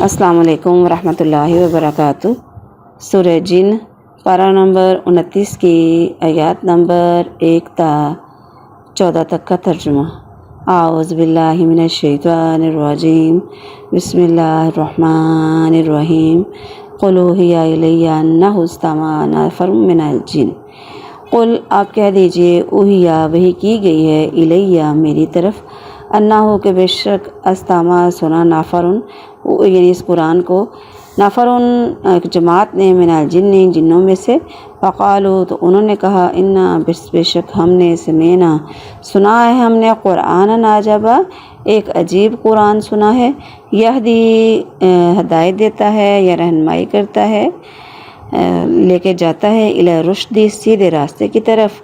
السلام علیکم ورحمۃ اللہ وبرکاتہ۔ سورہ جن پارہ نمبر 29 کی آیات نمبر 1 تا 14 تک کا ترجمہ۔ اعوذ باللہ من الشیطان الرجیم، بسم اللہ الرحمن الرحیم۔ قل اوحی الی انہ استمع نفر من الجن، قل آپ کہہ دیجئے اوحیا وحی کی گئی ہے الیہ میری طرف، انہو کہ بے شک استمع سنا نافرن یعنی اس قرآن کو، نفرن ایک جماعت نے من الجن جنوں میں سے، فقالو تو انہوں نے کہا انا بے شک ہم نے سمینا سنا ہے ہم نے قرآن عجبا ایک عجیب قرآن سنا ہے، یہدی ہدایت دیتا ہے یا رہنمائی کرتا ہے، لے کے جاتا ہے الی رشدی سیدھے راستے کی طرف،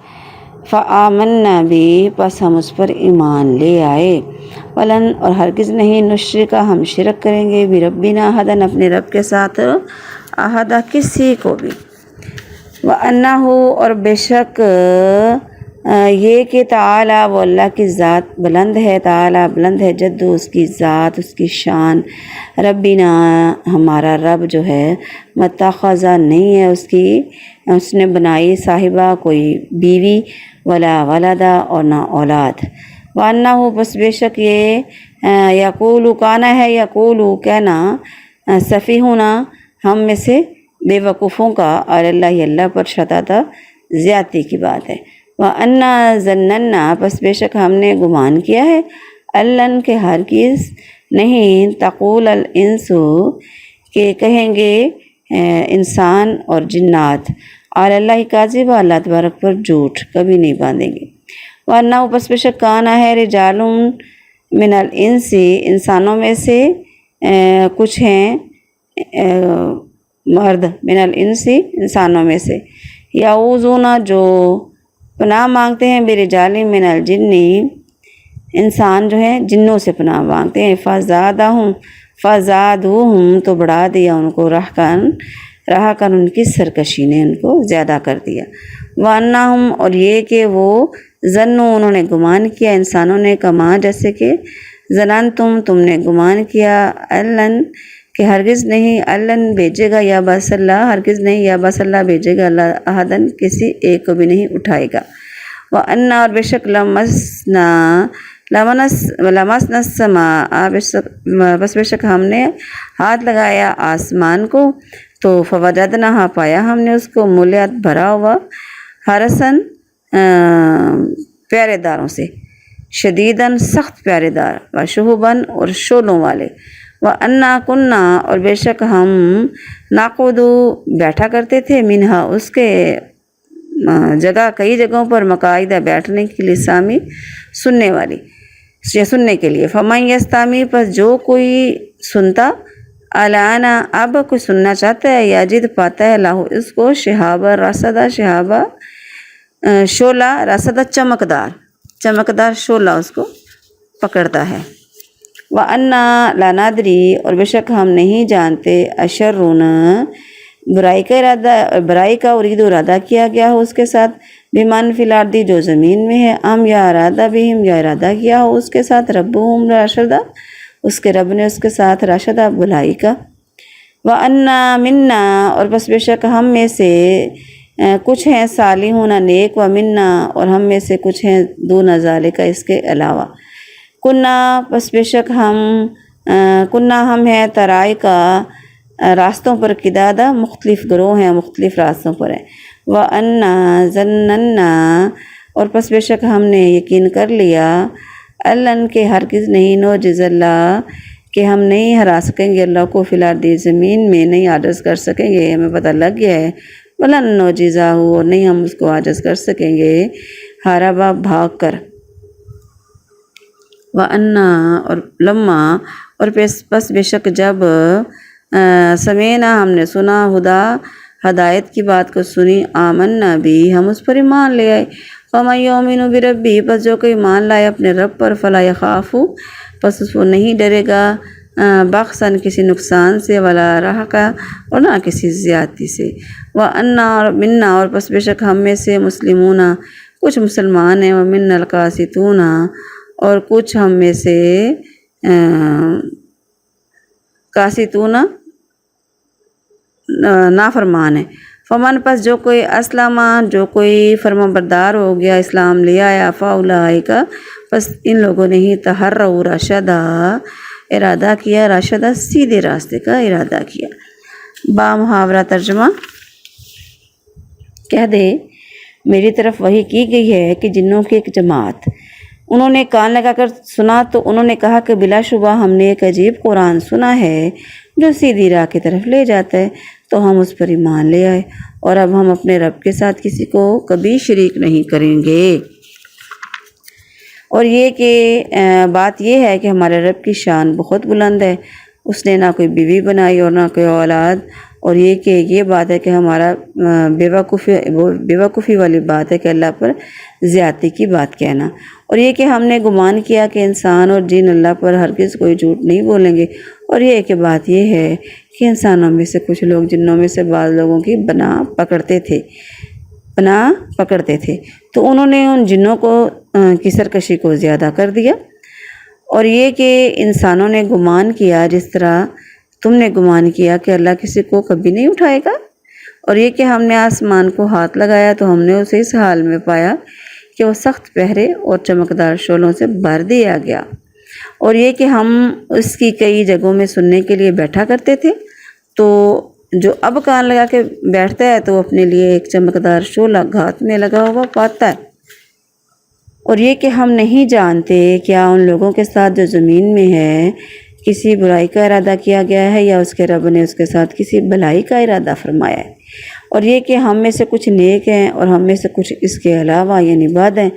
فآمنا بھی پس ہم اس پر ایمان لے آئے، ولن اور ہرگز نہیں نشرکا ہم شرک کریں گے بربنا احدن اپنے رب کے ساتھ احدا کسی کو بھی، وانہ اور بے شک یہ کہ تعالی وہ اللہ کی ذات بلند ہے، تعالی بلند ہے جد اس کی ذات اس کی شان، ربنا ہمارا رب جو ہے متخذہ نہیں ہے اس نے بنائی صاحبہ کوئی بیوی، ولا ولدا اور نہ اولاد، وانہ بس بے شک یہ یقول کانا ہے یقول کہنا، سفیہنا ہم میں سے بے وقوفوں کا، اور اللہ پر شتاتا زیادتی کی بات ہے، وَأَنَّا ظَنَّنَّا پس بے شک ہم نے گمان کیا ہے، اللَّن کے ہرگز نہیں، تقول الانس کہ کہیں گے انسان اور جنات، اور اللہ کاذبہ اللہ تبارک پر جھوٹ کبھی نہیں باندھیں گے، وَأَنَّهُ پس بے شک کانا ہے رجال من الانس انسانوں میں سے کچھ ہیں مرد، من الانس انسانوں میں سے، یعوذون جو پناہ مانگتے ہیں برجال من الجن انسان جو ہیں جنوں سے پناہ مانگتے ہیں، فزادوہم تو بڑھا دیا ان کو رہا کر ان کی سرکشی نے ان کو زیادہ کر دیا، وانہم اور یہ کہ وہ ظنوا انہوں نے گمان کیا انسانوں نے، کما جیسے کہ ظننتم تم نے گمان کیا، اللن کہ ہرگز نہیں، اللن بھیجے گا یا بس اللہ ہرگز نہیں، یا بس اللہ بھیجے گا اللہ احدن کسی ایک کو بھی نہیں اٹھائے گا، وَأَنَّا اور بے شک لمسنا السماء بس بے شک ہم نے ہاتھ لگایا آسمان کو، تو فوجدناہا پایا ہم نے اس کو ملیات بھرا ہوا، حرسن پیارے داروں سے، شدیداً سخت پیارے دار، وشہباً اور شولوں والے، وَأَنَّا كُنَّا اور بے شک ہم ناقود بیٹھا کرتے تھے، منہا اس کے جگہ کئی جگہوں پر مقاعدہ بیٹھنے کے لیے، سامی سننے والی یا سننے کے لیے، فمن یستمی پس جو کوئی سنتا، الانا اب کوئی سننا چاہتا ہے، یاجد پاتا ہے لاہو اس کو، شہابہ رصدہ شہابہ شعلہ، رصدہ چمکدار شعلہ اس کو پکڑتا ہے، وَأَنَّا لَا نَدْرِي اور بے شک ہم نہیں جانتے، اشرون برائی کا ارادہ کیا گیا ہو اس کے ساتھ، بمن فی الارض جو زمین میں ہے، یا ارادہ بہم یا ارادہ کیا ہو اس کے ساتھ، ربہم راشدہ اس کے رب نے اس کے ساتھ راشدہ بھلائی کا، وَأَنَّا مِنَّا اور بس بے شک ہم میں سے کچھ ہیں صالحون نیک، وَمِنَّا اور ہم میں سے کچھ ہیں دون ذالک اس کے علاوہ، کنہ پس بے شک ہم ہیں ترائی کا راستوں پر، قدادہ مختلف گروہ ہیں مختلف راستوں پر ہیں، وَأَنَّا ظَنَّنَّا اور پس بے شک ہم نے یقین کر لیا، اللَّن کے ہرگز نہیں، نعجز اللہ کہ ہم نہیں ہرا سکیں گے اللہ کو، فی الارض زمین میں نہیں عاجز کر سکیں گے، ہمیں پتہ لگ گیا ہے، وَلَن نعجزہ اور نہیں ہم اس کو عاجز کر سکیں گے ہاربا بھاگ کر، وَأَنَّا اور لما اور پس بے شک جب سمینا ہم نے سنا، ہدایت کی بات کو سنی، آمنا بھی ہم اس پر ایمان لے آئے، فَمَن يُؤْمِنُ بِرَبِّهِ پس جو کوئی ایمان لائے اپنے رب پر، فَلَا يَخَافُ پس اس کو نہیں ڈرے گا، بخساً کسی نقصان سے، ولا رہقا اور نہ کسی زیادتی سے، وَأَنَّا مِنَّا اور پس بے شک ہم میں سے مسلمون کچھ مسلمان ہیں، وَمِنَّا الْقَاسِطُونَ اور کچھ ہم میں سے قاسطون نافرمان ہے۔ فمن پس جو کوئی اسلم، جو کوئی فرما بردار ہو گیا، اسلام لے آیا، فاولئک پس ان لوگوں نے ہی تحروا رشدا ارادہ کیا، رشدا سیدھے راستے کا ارادہ کیا۔ با محاورہ ترجمہ، کہہ دے میری طرف وحی کی گئی ہے کہ جنوں کی ایک جماعت، انہوں نے کان لگا کر سنا تو انہوں نے کہا کہ بلا شبہ ہم نے ایک عجیب قرآن سنا ہے جو سیدھی راہ کی طرف لے جاتا ہے، تو ہم اس پر ایمان لے آئے اور اب ہم اپنے رب کے ساتھ کسی کو کبھی شریک نہیں کریں گے۔ اور یہ کہ بات یہ ہے کہ ہمارے رب کی شان بہت بلند ہے، اس نے نہ کوئی بیوی بنائی اور نہ کوئی اولاد، اور یہ کہ یہ بات ہے کہ ہمارا بیوقوفی والی بات ہے کہ اللہ پر زیادتی کی بات کہنا، اور یہ کہ ہم نے گمان کیا کہ انسان اور جن اللہ پر ہرگز کوئی جھوٹ نہیں بولیں گے، اور یہ کہ بات یہ ہے کہ انسانوں میں سے کچھ لوگ جنوں میں سے بعض لوگوں کی پناہ پکڑتے تھے تو انہوں نے ان جنوں کی سرکشی کو زیادہ کر دیا، اور یہ کہ انسانوں نے گمان کیا جس طرح تم نے گمان کیا کہ اللہ کسی کو کبھی نہیں اٹھائے گا، اور یہ کہ ہم نے آسمان کو ہاتھ لگایا تو ہم نے اسے اس حال میں پایا کہ وہ سخت پہرے اور چمکدار شعلوں سے بھر دیا گیا، اور یہ کہ ہم اس کی کئی جگہوں میں سننے کے لیے بیٹھا کرتے تھے، تو جو اب کان لگا کے بیٹھتا ہے تو وہ اپنے لیے ایک چمکدار شعلہ گھات میں لگا ہوا پاتا ہے۔ اور یہ کہ ہم نہیں جانتے کیا ان لوگوں کے ساتھ جو زمین میں ہے کسی برائی کا ارادہ کیا گیا ہے یا اس کے رب نے اس کے ساتھ کسی بھلائی کا ارادہ فرمایا ہے، اور یہ کہ ہم میں سے کچھ نیک ہیں اور ہم میں سے کچھ اس کے علاوہ یعنی بد ہیں،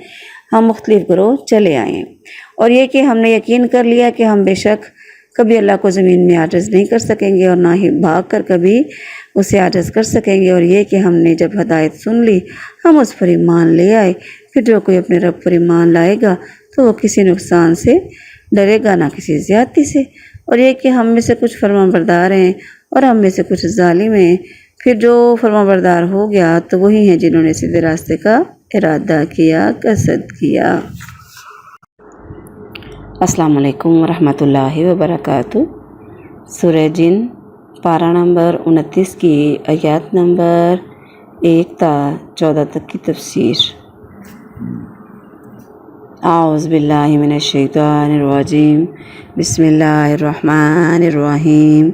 ہم مختلف گروہ چلے آئے ہیں، اور یہ کہ ہم نے یقین کر لیا کہ ہم بے شک کبھی اللہ کو زمین میں عاجز نہیں کر سکیں گے اور نہ ہی بھاگ کر کبھی اسے عاجز کر سکیں گے، اور یہ کہ ہم نے جب ہدایت سن لی ہم اس پر ایمان لے آئے، پھر جو کوئی اپنے رب پر ایمان لائے گا تو وہ کسی نقصان سے ڈرے گا نہ کسی زیادتی سے، اور یہ کہ ہم میں سے کچھ فرما بردار ہیں اور ہم میں سے کچھ ظالم ہیں، پھر جو فرما بردار ہو گیا تو وہی ہیں جنہوں نے سیدھے راستے کا ارادہ کیا، قصد کیا۔ السلام علیکم ورحمۃ اللہ وبرکاتہ۔ سورہ جن پارہ نمبر 29 کی آیات نمبر 1 تا 14 تک کی تفسیر۔ اعوذ باللہ من الشیطان الرجیم، بسم اللہ الرحمن الرحیم۔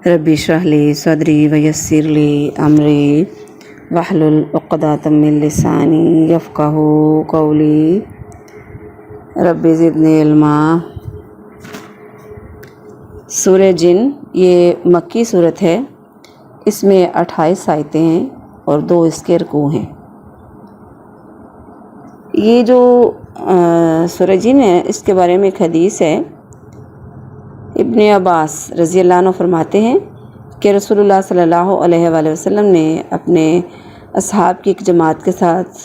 رب اشرح لی صدری ویسر لی امری واحلل عقدۃ من لسانی یفقہوا قولی، رب زدنی علما۔ سورہ جن یہ مکی صورت ہے، اس میں 28 آیتیں ہیں اور 2 اس کے رکوع ہیں۔ یہ جو سورہ جن ہے اس کے بارے میں ایک حدیث ہے، ابن عباس رضی اللہ عنہ فرماتے ہیں کہ رسول اللہ صلی اللہ علیہ وآلہ وسلم نے اپنے اصحاب کی ایک جماعت کے ساتھ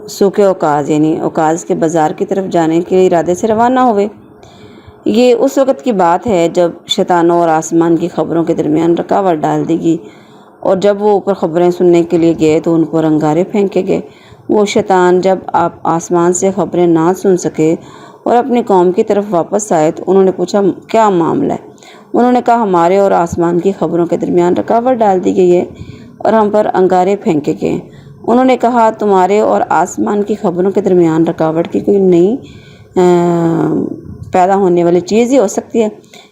سوق اوکاز یعنی اوکاز کے بازار کی طرف جانے کے ارادے سے روانہ ہوئے۔ یہ اس وقت کی بات ہے جب شیطانوں اور آسمان کی خبروں کے درمیان رکاوٹ ڈال دی گئی، اور جب وہ اوپر خبریں سننے کے لیے گئے تو ان پر انگارے پھینکے گئے۔ وہ شیطان جب آپ آسمان سے خبریں نہ سن سکے اور اپنی قوم کی طرف واپس آئے تو انہوں نے پوچھا کیا معاملہ ہے؟ انہوں نے کہا ہمارے اور آسمان کی خبروں کے درمیان رکاوٹ ڈال دی گئی ہے اور ہم پر انگارے پھینکے گئے۔ انہوں نے کہا تمہارے اور آسمان کی خبروں کے درمیان رکاوٹ کی کوئی نئی پیدا ہونے والی چیز ہی ہو سکتی ہے،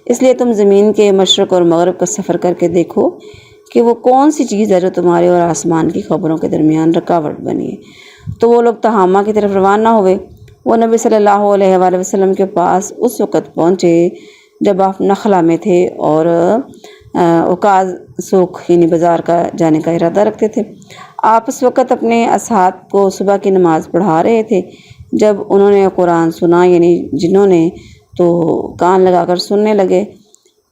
اس لیے تم زمین کے مشرق اور مغرب کا سفر کر کے دیکھو کہ وہ کون سی چیز ہے جو تمہارے اور آسمان کی خبروں کے درمیان رکاوٹ بنی ہے۔ تو وہ لوگ تہامہ کی طرف روانہ ہوئے۔ وہ نبی صلی اللہ علیہ وآلہ وسلم کے پاس اس وقت پہنچے جب آپ نخلا میں تھے اور اوکاز سوق یعنی بازار کا جانے کا ارادہ رکھتے تھے۔ آپ اس وقت اپنے اصحاب کو صبح کی نماز پڑھا رہے تھے۔ جب انہوں نے قرآن سنا یعنی جنہوں نے تو کان لگا کر سننے لگے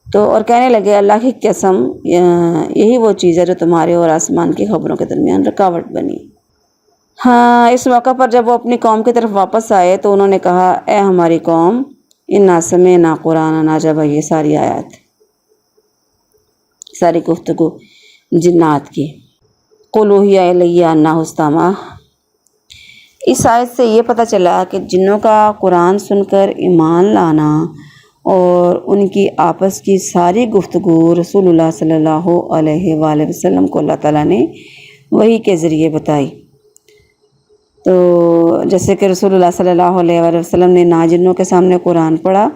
تو اور کہنے لگے اللہ کی قسم یہی وہ چیز ہے جو تمہارے اور آسمان کی خبروں کے درمیان رکاوٹ بنی۔ ہاں، اس موقع پر جب وہ اپنی قوم کی طرف واپس آئے تو انہوں نے کہا اے ہماری قوم انا سمعنا قرآنا عجبا، یہ ساری آیات ساری گفتگو جنات کی۔ قل اوحی الی انہ استمع، اس آیت سے یہ پتہ چلا کہ جنوں کا قرآن سن کر ایمان لانا اور ان کی آپس کی ساری گفتگو رسول اللہ صلی اللہ علیہ وآلہ وسلم کو اللہ تعالیٰ نے وحی کے ذریعے بتائی۔ تو جیسے کہ رسول اللہ صلی اللہ علیہ وآلہ وسلم نے نہ جنوں کے سامنے قرآن پڑھا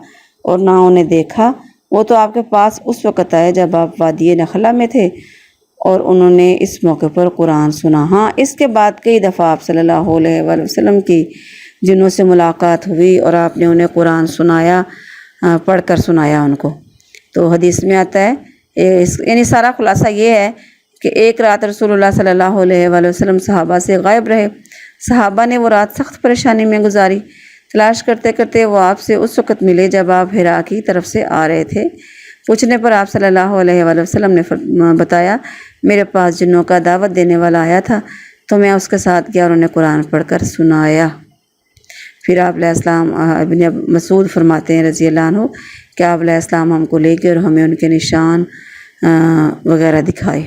اور نہ انہیں دیکھا، وہ تو آپ کے پاس اس وقت آئے جب آپ وادی نخلا میں تھے اور انہوں نے اس موقع پر قرآن سنا۔ ہاں، اس کے بعد کئی دفعہ آپ صلی اللہ علیہ وآلہ وسلم کی جنوں سے ملاقات ہوئی اور آپ نے انہیں قرآن سنایا، پڑھ کر سنایا ان کو۔ تو حدیث میں آتا ہے، یعنی سارا خلاصہ یہ ہے کہ ایک رات رسول اللہ صلی اللہ علیہ وآلہ وسلم صحابہ سے غائب رہے۔ صحابہ نے وہ رات سخت پریشانی میں گزاری۔ تلاش کرتے کرتے وہ آپ سے اس وقت ملے جب آپ حرا کی طرف سے آ رہے تھے۔ پوچھنے پر آپ صلی اللہ علیہ وآلہ وسلم نے بتایا، میرے پاس جنوں کا دعوت دینے والا آیا تھا تو میں اس کے ساتھ گیا اور انہیں قرآن پڑھ کر سنایا۔ پھر آپ علیہ السلام، ابن مسعود فرماتے ہیں رضی اللہ عنہ کہ آپ علیہ السلام ہم کو لے گئے اور ہمیں ان کے نشان وغیرہ دکھائے۔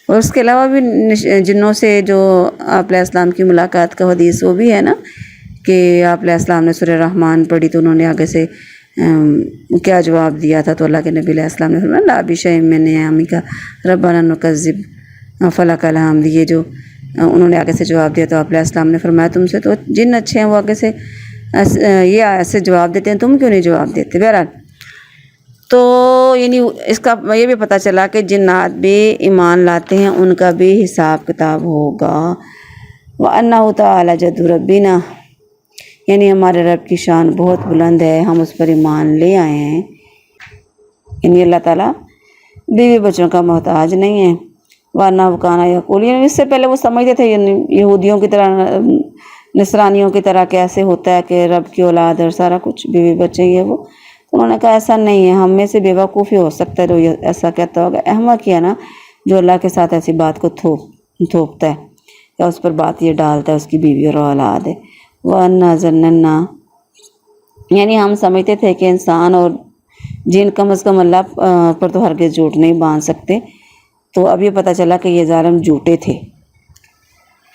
اور اس کے علاوہ بھی جنوں سے جو آپ علیہ السلام کی ملاقات کا حدیث وہ بھی ہے نا کہ آپ علیہ السلام نے سورہ رحمان پڑھی تو انہوں نے آگے سے کیا جواب دیا تھا، تو اللہ کے نبی علیہ السلام نے فرمایا لا بشیء من نعمک ربنا نکذب فلک الحمد، یہ جو انہوں نے آگے سے جواب دیا تو آپ علیہ السلام نے فرمایا تم سے تو جن اچھے ہیں وہ آگے سے یہ ایسے جواب دیتے ہیں، تم کیوں نہیں جواب دیتے؟ بہرحال تو یعنی اس کا یہ بھی پتہ چلا کہ جنات بھی ایمان لاتے ہیں، ان کا بھی حساب کتاب ہوگا۔ وَأَنَّهُ تَعَالَى جَدُّ رَبِّنَا، یعنی ہمارے رب کی شان بہت بلند ہے، ہم اس پر ایمان لے آئے ہیں۔ یعنی اللہ تعالیٰ بیوی بچوں کا محتاج نہیں ہے۔ وَأَنَّهُ كَانَ يَقُولُ، یعنی اس سے پہلے وہ سمجھتے تھے یعنی یہودیوں کی طرح، نصرانیوں کی طرح کیسے ہوتا ہے کہ رب کی اولاد اور سارا کچھ بیوی بچے یہ وہ۔ انہوں نے کہا ایسا نہیں ہے، ہم میں سے بیوقوفی ہو سکتا ہے تو ایسا کہتا ہوگا، احمق کیا نا جو اللہ کے ساتھ ایسی بات کو تھوپتا ہے یا اس پر بات یہ ڈالتا ہے اس کی بیوی اور اولاد ہے۔ وَأَنَّا ظَنَّنَا، یعنی ہم سمجھتے تھے کہ انسان اور جن کم از کم اللہ پر تو ہرگز جھوٹ نہیں باندھ سکتے، تو اب یہ پتہ چلا کہ یہ ظالم جھوٹے تھے۔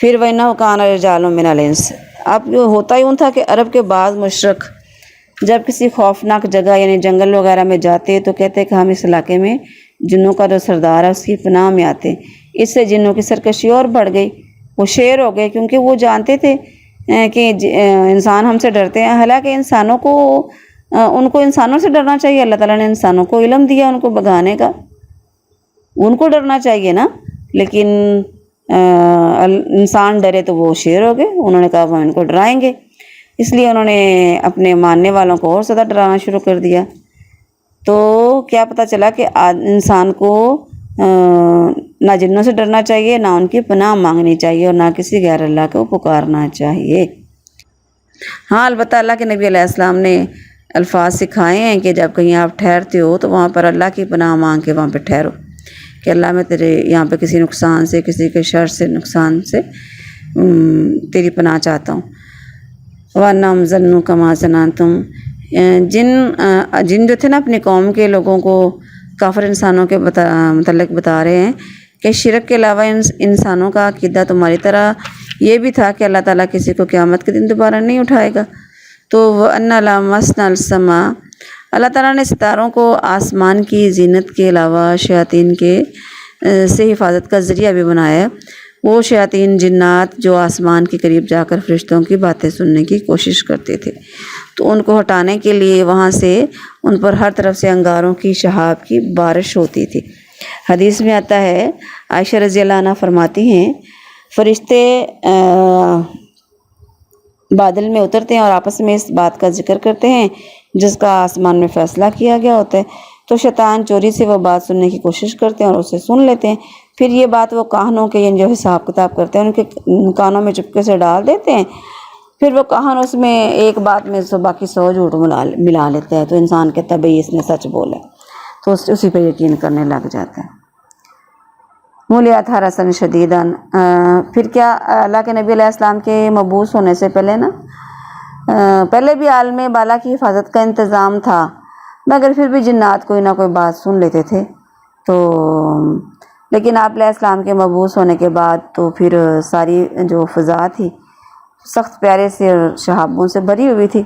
پھر وَإِنَّهُ كَانَ رِجَالٌ مِّنَ الْإِنسِ، اب جو ہوتا ہی تھا کہ عرب کے بعض مشرک جب کسی خوفناک جگہ یعنی جنگل وغیرہ میں جاتے تو کہتے کہ ہم اس علاقے میں جنوں کا جو سردار ہے اس کی پناہ میں آتے۔ اس سے جنوں کی سرکشی اور بڑھ گئی، وہ شیر ہو گئے، کیونکہ وہ جانتے تھے کہ انسان ہم سے ڈرتے ہیں، حالانکہ ان کو انسانوں سے ڈرنا چاہیے۔ اللہ تعالیٰ نے انسانوں کو علم دیا ان کو بھگانے کا، ان کو ڈرنا چاہیے نا، لیکن انسان ڈرے تو وہ شیر ہو گئے۔ انہوں نے کہا ہم ان کو ڈرائیں گے، اس لیے انہوں نے اپنے ماننے والوں کو اور زیادہ ڈرانا شروع کر دیا۔ تو کیا پتہ چلا کہ انسان کو نہ جنوں سے ڈرنا چاہیے، نہ ان کی پناہ مانگنی چاہیے، اور نہ کسی غیر اللہ کو پکارنا چاہیے۔ ہاں، البتہ اللہ کے نبی علیہ السلام نے الفاظ سکھائے ہیں کہ جب کہیں آپ ٹھہرتے ہو تو وہاں پر اللہ کی پناہ مانگ کے وہاں پہ ٹھہرو کہ اللہ میں تیرے یہاں پہ کسی نقصان سے، کسی کے شر سے، نقصان سے تیری پناہ چاہتا ہوں۔ وَأَنَّهُمْ ظَنُّوا كَمَا ظَنَنتُمْ، جن جو تھے نا اپنی قوم کے لوگوں کو کافر انسانوں کے متعلق بتا رہے ہیں کہ شرک کے علاوہ انسانوں کا عقیدہ تمہاری طرح یہ بھی تھا کہ اللہ تعالیٰ کسی کو قیامت کے دن دوبارہ نہیں اٹھائے گا۔ تو وَأَنَّا لَمَسْنَا السَّمَاءَ، اللہ تعالیٰ نے ستاروں کو آسمان کی زینت کے علاوہ شیاطین کے سے حفاظت کا ذریعہ بھی بنایا ہے۔ وہ شیاطین جنات جو آسمان کے قریب جا کر فرشتوں کی باتیں سننے کی کوشش کرتے تھے، تو ان کو ہٹانے کے لیے وہاں سے ان پر ہر طرف سے انگاروں کی شہاب کی بارش ہوتی تھی۔ حدیث میں آتا ہے، عائشہ رضی اللہ عنہ فرماتی ہیں، فرشتے بادل میں اترتے ہیں اور آپس میں اس بات کا ذکر کرتے ہیں جس کا آسمان میں فیصلہ کیا گیا ہوتا ہے، تو شیطان چوری سے وہ بات سننے کی کوشش کرتے ہیں اور اسے سن لیتے ہیں۔ پھر یہ بات وہ کاہنوں کے جو حساب کتاب کرتے ہیں ان کے کانوں میں چپکے سے ڈال دیتے ہیں، پھر وہ کاہن اس میں ایک بات میں باقی 100 جھوٹ ملا لیتے ہیں، تو انسان کہتا ہے بھئی اس نے سچ بولا، تو اسی پہ یقین کرنے لگ جاتا ہے۔ مولیات حرسن شدیدن، پھر کیا اللہ کے نبی علیہ السلام کے مبعوث ہونے سے پہلے پہلے بھی عالم بالا کی حفاظت کا انتظام تھا، مگر پھر بھی جنات کوئی نہ کوئی بات سن لیتے تھے۔ تو لیکن آپ علیہ السلام کے مبعوث ہونے کے بعد تو پھر ساری جو فضا تھی سخت پیارے سے شہابوں سے بھری ہوئی تھی،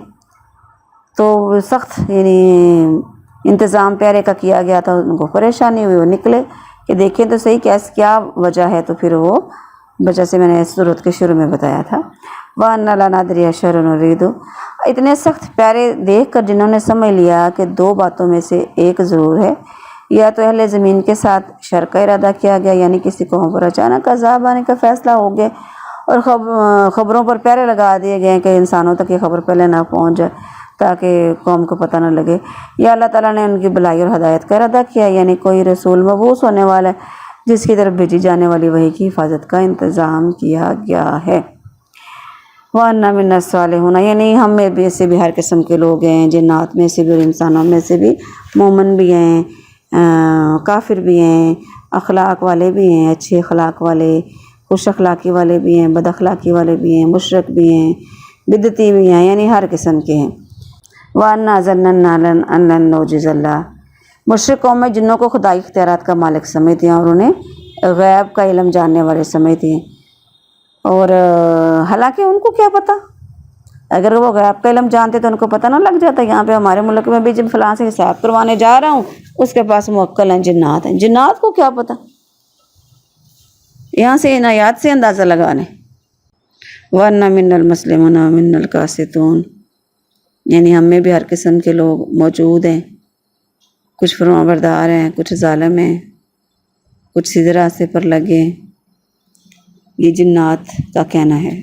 تو تو سخت یعنی انتظام پیارے کا کیا گیا تھا، ان کو پریشانی ہوئی، وہ نکلے کہ دیکھیں تو صحیح کیا وجہ ہے، تو پھر وہ وجہ سے میں نے سورت کے شروع میں بتایا تھا وَأَنَّ لَا نَدْرِي أَشَرٌ نُرِيدُ۔ اتنے سخت پیارے دیکھ کر جنہوں نے سمجھ لیا کہ دو باتوں میں سے ایک ضرور ہے، یا تو اہل زمین کے ساتھ شر کا ارادہ کیا گیا، یعنی کسی قوم پر اچانک عذاب آنے کا فیصلہ ہو گیا، اور خبروں پر پیرے لگا دیے گئے کہ انسانوں تک یہ خبر پہلے نہ پہنچ جائے تاکہ قوم کو پتہ نہ لگے، یا اللہ تعالیٰ نے ان کی بھلائی اور ہدایت کا ارادہ کیا، یعنی کوئی رسول مبعوث ہونے والا ہے جس کی طرف بھیجی جانے والی وحی کی حفاظت کا انتظام کیا گیا ہے۔ وَأَنَّ مِنَّا الصَّالِحُونَ، یعنی ہم میں سے بھی ہر قسم کے لوگ ہیں، جنات میں سے بھی اور انسانوں میں سے بھی، مومن بھی ہیں، کافر بھی ہیں، اخلاق والے بھی ہیں، اچھے اخلاق والے، خوش اخلاقی والے بھی ہیں، بد اخلاقی والے بھی ہیں، مشرک بھی ہیں، بدعتی بھی ہیں، یعنی ہر قسم کے ہیں۔ وَأَنَّا ظَنَّنَّا أَن لَّن نُعْجِزَ اللَّهَ، مشرک قوم میں جنوں کو خدائی اختیارات کا مالک سمجھتے ہیں اور انہیں غیب کا علم جاننے والے سمجھتے ہیں، اور حالانکہ ان کو کیا پتہ، اگر وہ غیب کا علم جانتے تو ان کو پتہ نہ لگ جاتا۔ یہاں پہ ہمارے ملک میں بھی جب فلاں سے حساب کروانے جا رہا ہوں، اس کے پاس موکل ہیں، جنات ہیں، جنات کو کیا پتہ، یہاں سے ان آیات سے اندازہ لگانے۔ وَأَنَّ مِنَّا الْمُسْلِمُونَ وَمِنَّا الْقَاسِطُونَ، یعنی ہم میں بھی ہر قسم کے لوگ موجود ہیں، کچھ فرمانبردار ہیں، کچھ ظالم ہیں، کچھ سیدھے راستے پر لگے ہیں، یہ جنات کا کہنا ہے۔